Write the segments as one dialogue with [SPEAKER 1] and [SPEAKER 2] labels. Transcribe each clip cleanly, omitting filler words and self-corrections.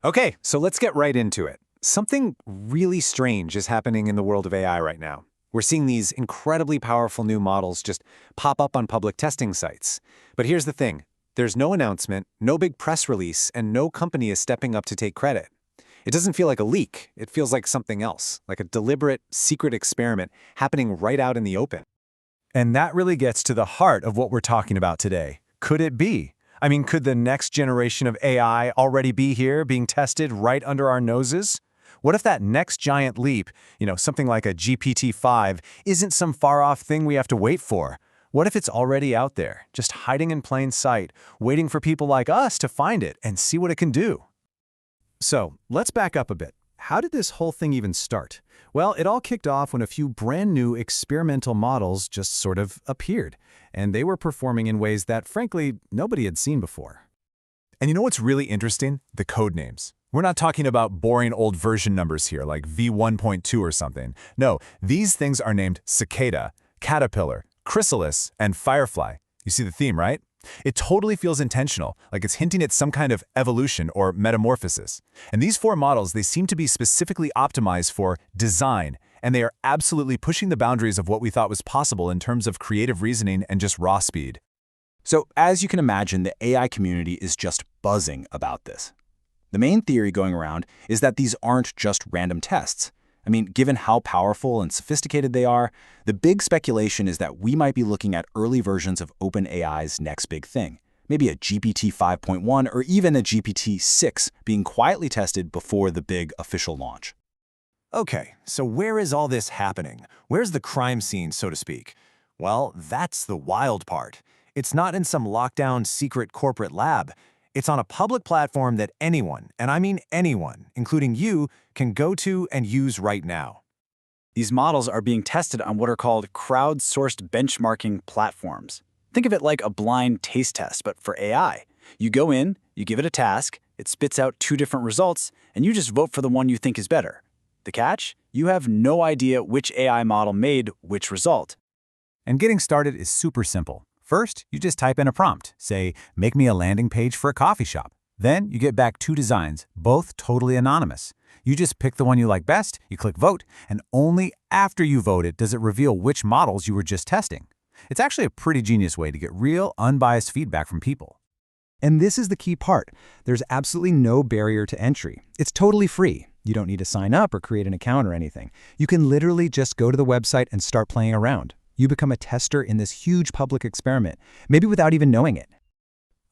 [SPEAKER 1] Okay, so let's get right into it. Something really strange is happening in the world of AI right now. We're seeing these incredibly powerful new models just pop up on public testing sites. But here's the thing. There's no announcement, no big press release, and no company is stepping up to take credit. It doesn't feel like a leak. It feels like something else, like a deliberate, secret experiment happening right out in the open.
[SPEAKER 2] And that really gets to the heart of what we're talking about today. Could it be? I mean, could the next generation of AI already be here, being tested right under our noses? What if that next giant leap, something like a GPT 5, isn't some far-off thing we have to wait for? What if it's already out there, just hiding in plain sight, waiting for people like us to find it and see what it can do? So, let's back up a bit. How did this whole thing even start? Well, it all kicked off when a few brand new experimental models just sort of appeared, and they were performing in ways that, frankly, nobody had seen before. And you know what's really interesting? The code names. We're not talking about boring old version numbers here, like V1.2 or something. No, these things are named Cicada, Caterpillar, Chrysalis, and Firefly. You see the theme, right? It totally feels intentional, like it's hinting at some kind of evolution or metamorphosis. And these four models, they seem to be specifically optimized for design, and they are absolutely pushing the boundaries of what we thought was possible in terms of creative reasoning and just raw speed.
[SPEAKER 3] So, as you can imagine, the AI community is just buzzing about this. The main theory going around is that these aren't just random tests. I mean, given how powerful and sophisticated they are, the big speculation is that we might be looking at early versions of OpenAI's next big thing, maybe a GPT 5.1 or even a GPT 6 being quietly tested before the big official launch.
[SPEAKER 2] Okay, so where is all this happening? Where's the crime scene, so to speak? Well, that's the wild part. It's not in some lockdown secret corporate lab. It's on a public platform that anyone, and I mean anyone, including you, can go to and use right now.
[SPEAKER 3] These models are being tested on what are called crowdsourced benchmarking platforms. Think of it like a blind taste test, but for AI. You go in, you give it a task, it spits out two different results, and you just vote for the one you think is better. The catch? You have no idea which AI model made which result.
[SPEAKER 2] And getting started is super simple. First, you just type in a prompt. Say, make me a landing page for a coffee shop. Then you get back two designs, both totally anonymous. You just pick the one you like best, you click vote, and only after you vote it does it reveal which models you were just testing. It's actually a pretty genius way to get real, unbiased feedback from people.
[SPEAKER 4] And this is the key part. There's absolutely no barrier to entry. It's totally free. You don't need to sign up or create an account or anything. You can literally just go to the website and start playing around. You become a tester in this huge public experiment, maybe without even knowing it.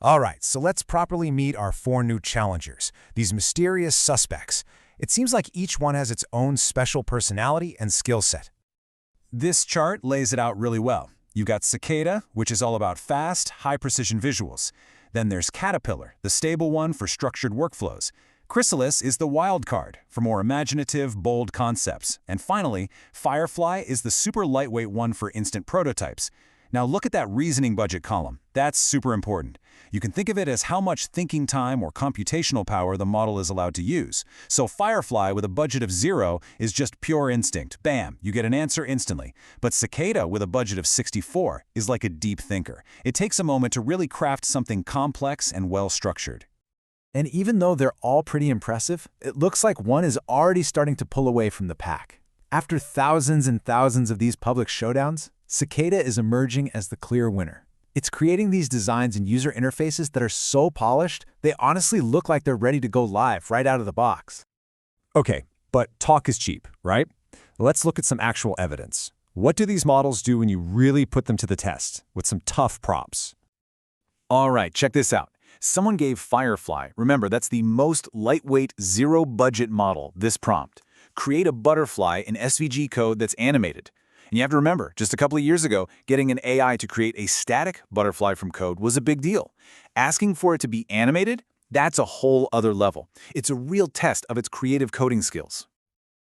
[SPEAKER 2] All right, so let's properly meet our four new challengers, these mysterious suspects. It seems like each one has its own special personality and skill set. This chart lays it out really well. You've got Cicada, which is all about fast, high-precision visuals. Then there's Caterpillar, the stable one for structured workflows. Chrysalis is the wild card for more imaginative, bold concepts. And finally, Firefly is the super lightweight one for instant prototypes. Now look at that reasoning budget column. That's super important. You can think of it as how much thinking time or computational power the model is allowed to use. So Firefly with a budget of 0 is just pure instinct. Bam, you get an answer instantly. But Cicada with a budget of 64 is like a deep thinker. It takes a moment to really craft something complex and well-structured. And even though they're all pretty impressive, it looks like one is already starting to pull away from the pack. After thousands and thousands of these public showdowns, Cicada is emerging as the clear winner. It's creating these designs and user interfaces that are so polished, they honestly look like they're ready to go live right out of the box. Okay, but talk is cheap, right? Let's look at some actual evidence. What do these models do when you really put them to the test with some tough prompts? All right, check this out. Someone gave Firefly, remember that's the most lightweight, zero-budget model, this prompt. Create a butterfly in SVG code that's animated. And you have to remember, just a couple of years ago, getting an AI to create a static butterfly from code was a big deal. Asking for it to be animated, that's a whole other level. It's a real test of its creative coding skills.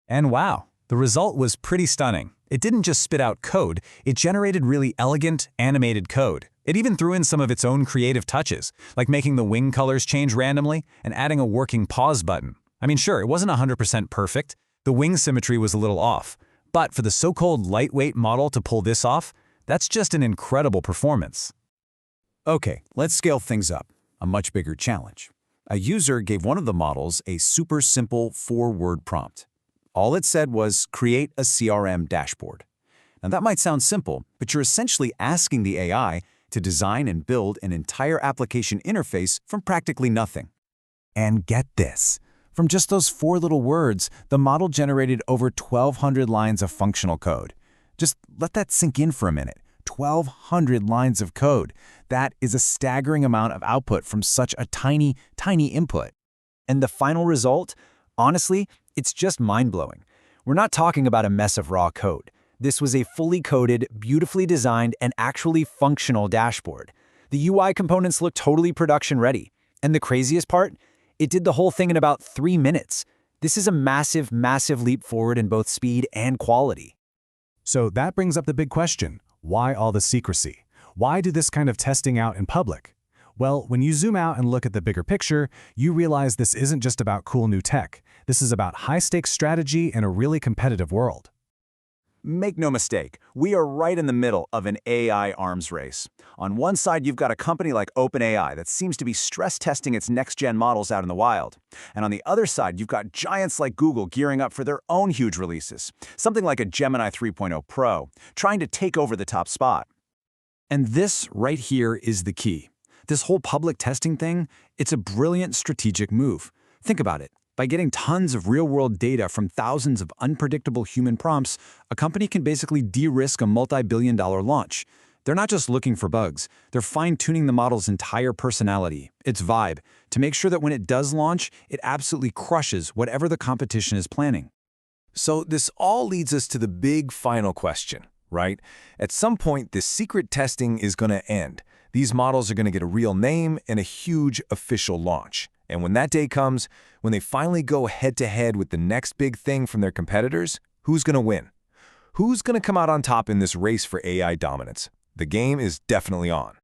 [SPEAKER 2] And wow, the result was pretty stunning. It didn't just spit out code, it generated really elegant, animated code. It even threw in some of its own creative touches, like making the wing colors change randomly and adding a working pause button. I mean, sure, it wasn't 100% perfect. The wing symmetry was a little off. But for the so-called lightweight model to pull this off, that's just an incredible performance. Okay, let's scale things up. A much bigger challenge. A user gave one of the models a super simple 4-word prompt. All it said was, create a CRM dashboard. Now that might sound simple, but you're essentially asking the AI to design and build an entire application interface from practically nothing. And get this. From just those 4 little words, the model generated over 1,200 lines of functional code. Just let that sink in for a minute. 1,200 lines of code. That is a staggering amount of output from such a tiny, tiny input.
[SPEAKER 1] And the final result? Honestly, it's just mind-blowing. We're not talking about a mess of raw code. This was a fully coded, beautifully designed, and actually functional dashboard. The UI components look totally production-ready. And the craziest part? It did the whole thing in about 3 minutes. This is a massive, massive leap forward in both speed and quality.
[SPEAKER 2] So that brings up the big question. Why all the secrecy? Why do this kind of testing out in public? Well, when you zoom out and look at the bigger picture, you realize this isn't just about cool new tech. This is about high-stakes strategy in a really competitive world.
[SPEAKER 1] Make no mistake, we are right in the middle of an AI arms race. On one side, you've got a company like OpenAI that seems to be stress testing its next-gen models out in the wild. And on the other side, you've got giants like Google gearing up for their own huge releases, something like a Gemini 3.0 Pro, trying to take over the top spot.
[SPEAKER 2] And this right here is the key. This whole public testing thing, it's a brilliant strategic move. Think about it. By getting tons of real-world data from thousands of unpredictable human prompts, a company can basically de-risk a multi-billion-dollar launch. They're not just looking for bugs. They're fine-tuning the model's entire personality, its vibe, to make sure that when it does launch, it absolutely crushes whatever the competition is planning. So this all leads us to the big final question, right? At some point, this secret testing is going to end. These models are going to get a real name and a huge official launch. And when that day comes, when they finally go head-to-head with the next big thing from their competitors, who's going to win? Who's going to come out on top in this race for AI dominance? The game is definitely on.